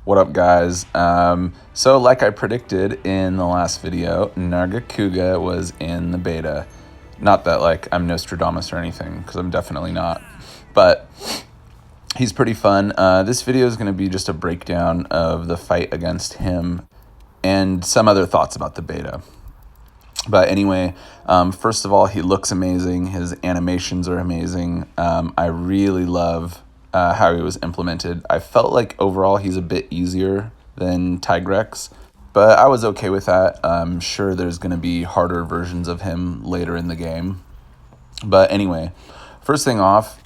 What up, guys? So like I predicted in the last video, Nargacuga was in the beta. Not that like I'm Nostradamus or anything, because I'm definitely not. But he's pretty fun. This video is going to be just a breakdown of the fight against him and some other thoughts about the beta. But anyway, first of all, he looks amazing. His animations are amazing. I really love how he was implemented. I felt like overall he's a bit easier than Tigrex, but I was okay with that. I'm sure there's going to be harder versions of him later in the game. But anyway, first thing off,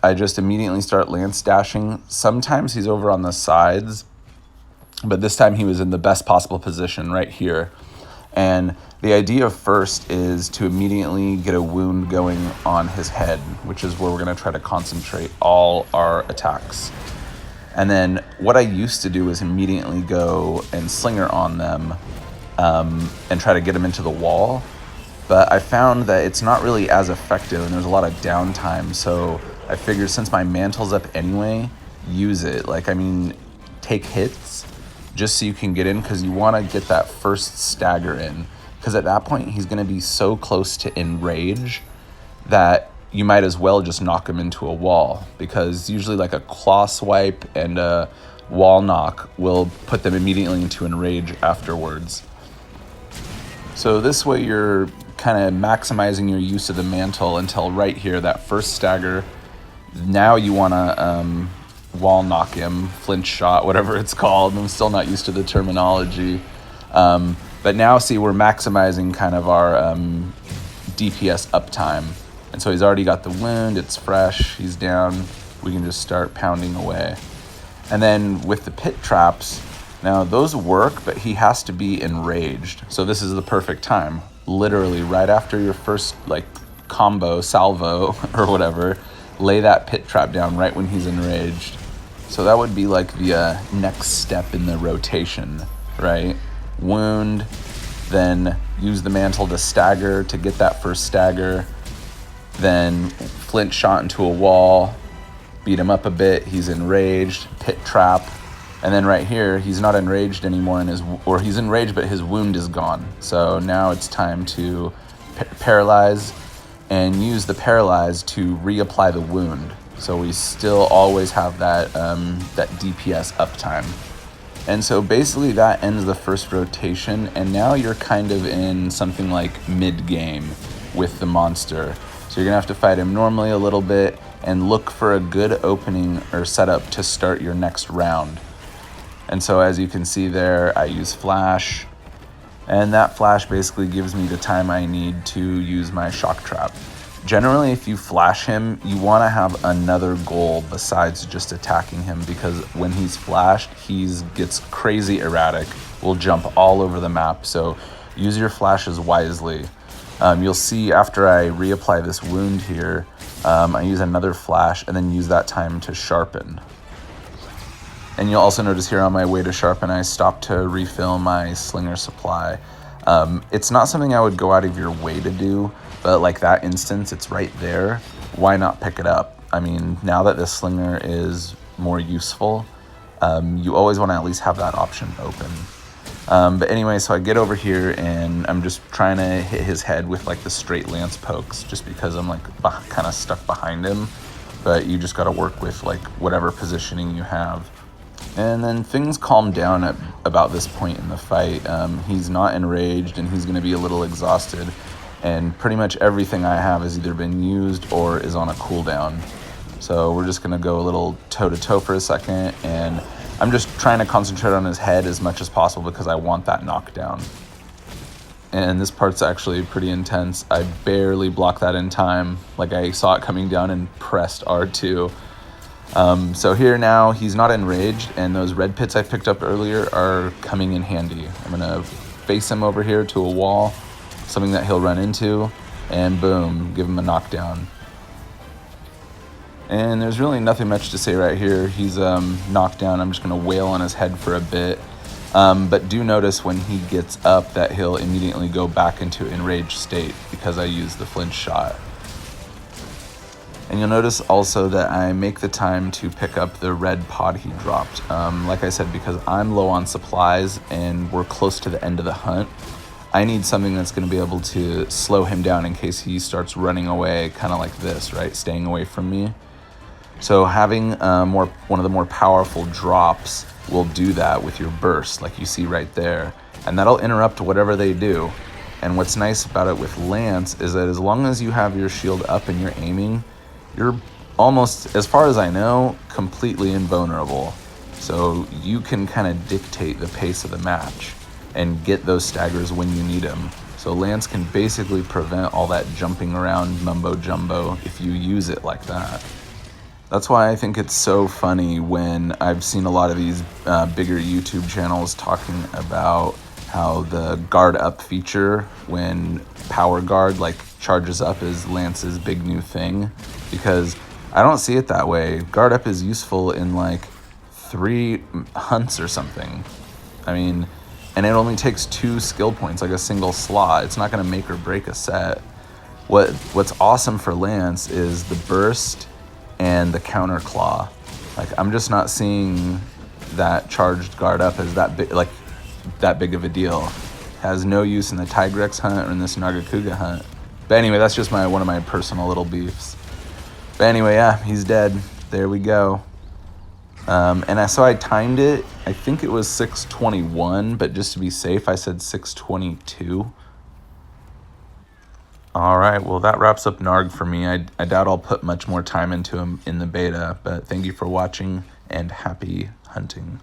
I just immediately start lance dashing. Sometimes he's over on the sides, but this time he was in the best possible position right here. And the idea first is to immediately get a wound going on his head, which is where we're going to try to concentrate all our attacks. And then what I used to do is immediately go and Slinger on them and try to get them into the wall. But I found that it's not really as effective and there's a lot of downtime. So I figured since my mantle's up anyway, use it. Take hits just so you can get in, because you want to get that first stagger in. Because at that point, he's going to be so close to enrage that you might as well just knock him into a wall. Because usually like a claw swipe and a wall knock will put them immediately into enrage afterwards. So this way you're kind of maximizing your use of the mantle until right here, that first stagger. Now you want to wall knock him, flinch shot, whatever it's called. I'm still not used to the terminology. But now see, we're maximizing kind of our DPS uptime. And so he's already got the wound, it's fresh, he's down. We can just start pounding away. And then with the pit traps, now those work, but he has to be enraged. So this is the perfect time. Literally right after your first combo, salvo, or whatever, lay that pit trap down right when he's enraged. So that would be like the next step in the rotation, right? Wound, then use the mantle to stagger to get that first stagger, then flint shot into a wall, beat him up a bit, he's enraged, pit trap, and then right here, he's not enraged anymore, or he's enraged but his wound is gone. So now it's time to paralyze and use the paralyze to reapply the wound. So we still always have that DPS uptime. And so basically that ends the first rotation, and now you're kind of in something like mid-game with the monster. So you're gonna have to fight him normally a little bit and look for a good opening or setup to start your next round. And so as you can see there, I use flash, and that flash basically gives me the time I need to use my shock trap. Generally, if you flash him, you want to have another goal besides just attacking him, because when he's flashed, he gets crazy erratic, will jump all over the map. So use your flashes wisely. You'll see after I reapply this wound here, I use another flash and then use that time to sharpen. And you'll also notice here on my way to sharpen, I stopped to refill my Slinger supply. It's not something I would go out of your way to do, but like that instance, it's right there. Why not pick it up? I mean, now that the Slinger is more useful, you always want to at least have that option open. But anyway, so I get over here and I'm just trying to hit his head with like the straight lance pokes, just because I'm kind of stuck behind him. But you just got to work with whatever positioning you have. And then things calm down at about this point in the fight. He's not enraged and he's going to be a little exhausted. And pretty much everything I have has either been used or is on a cooldown. So we're just going to go a little toe-to-toe for a second. And I'm just trying to concentrate on his head as much as possible because I want that knockdown. And this part's actually pretty intense. I barely blocked that in time. I saw it coming down and pressed R2. So here now, he's not enraged, and those red pits I picked up earlier are coming in handy. I'm gonna face him over here to a wall, something that he'll run into, and boom, give him a knockdown. And there's really nothing much to say right here. He's knocked down. I'm just gonna wail on his head for a bit. But do notice when he gets up that he'll immediately go back into enraged state because I used the flinch shot. And you'll notice also that I make the time to pick up the red pod he dropped. Like I said, because I'm low on supplies and we're close to the end of the hunt, I need something that's going to be able to slow him down in case he starts running away, kind of like this, right? Staying away from me. So having one of the more powerful drops will do that with your burst, like you see right there. And that'll interrupt whatever they do. And what's nice about it with Lance is that as long as you have your shield up and you're aiming, you're almost, as far as I know, completely invulnerable. So you can kind of dictate the pace of the match and get those staggers when you need them. So Lance can basically prevent all that jumping around mumbo jumbo if you use it like that. That's why I think it's so funny when I've seen a lot of these bigger YouTube channels talking about how the guard up feature when power guard like charges up is Lance's big new thing, because I don't see it that way. Guard up is useful in like 3 hunts or something. I mean, and it only takes 2 skill points, like a single slot. It's not going to make or break a set. What's awesome for Lance is the burst and the counter claw. Like, I'm just not seeing that charged guard up as that big of a deal. Has no use in the Tigrex hunt or in this Nargacuga hunt. But anyway, that's just one of my personal little beefs. But anyway, yeah, he's dead. There we go. So I timed it. I think it was 6:21, but just to be safe, I said 6:22. All right, well, that wraps up Narg for me. I doubt I'll put much more time into him in the beta, but thank you for watching, and happy hunting.